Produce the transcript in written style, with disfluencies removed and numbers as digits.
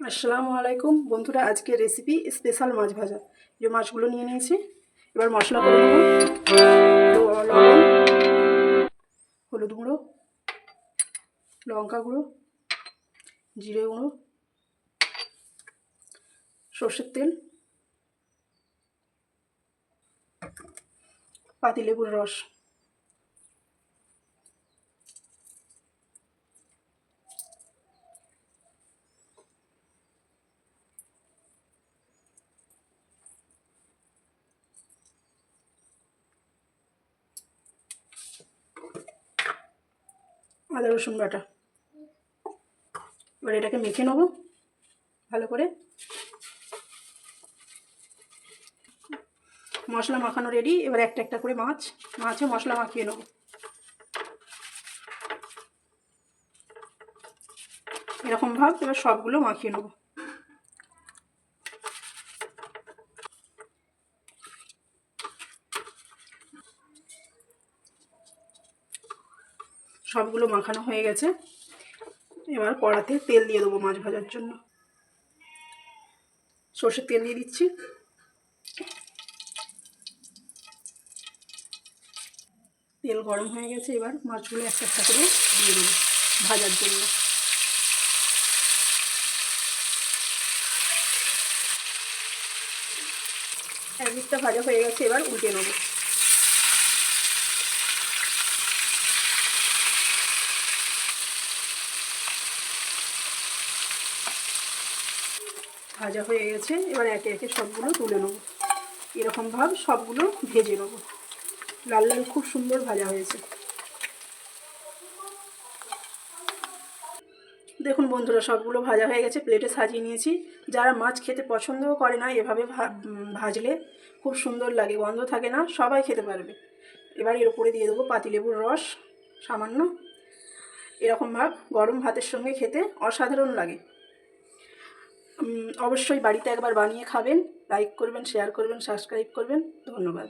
আসসালামু আলাইকুম বন্ধুরা, আজকে রেসিপি স্পেশাল মাছ ভাজা। যে মাছগুলো নিয়ে নিয়েছি, এবার মশলা করে নেব। লবণ, হলুদ গুঁড়ো, লঙ্কা গুঁড়ো, জিরে গুঁড়ো, সর্ষের তেল, পাতিলেবুর রস। আদা রসুন বাটা। এবার এটাকে মেখে নেব ভালো করে। মশলা মাখানো রেডি। এবার একটা একটা করে মাছে মশলা মাখিয়ে নেব। এরকম ভাব এবার সবগুলো মাখিয়ে নেব। সবগুলো মাখানো হয়ে গেছে। এবার কড়াতে তেল দিয়ে দেবো মাছ ভাজার জন্য। সর্ষের তেল দিয়ে দিচ্ছি। তেল গরম হয়ে গেছে। এবার মাছগুলো একটা একটা করে দিয়ে দেবো ভাজার জন্য। একদিকটা ভাজা হয়ে গেছে, এবার উল্টে নেব। ভাজা হয়ে গেছে, এবার একে একে সবগুলো তুলে নেব। এরকম ভাব সবগুলো ভেজে নেব। লাল লাল খুব সুন্দর ভাজা হয়েছে। দেখুন বন্ধুরা, সবগুলো ভাজা হয়ে গেছে, প্লেটে সাজিয়ে নিয়েছি। যারা মাছ খেতে পছন্দও করে না, এভাবে ভাজলে খুব সুন্দর লাগে, গন্ধ থাকে না, সবাই খেতে পারবে। এবার এর উপরে দিয়ে দেবো পাতিলেবুর রস সামান্য। এরকম ভাব গরম ভাতের সঙ্গে খেতে অসাধারণ লাগে। অবশ্যই বাড়িতে একবার বানিয়ে খাবেন। লাইক করবেন, শেয়ার করবেন, সাবস্ক্রাইব করবেন। ধন্যবাদ।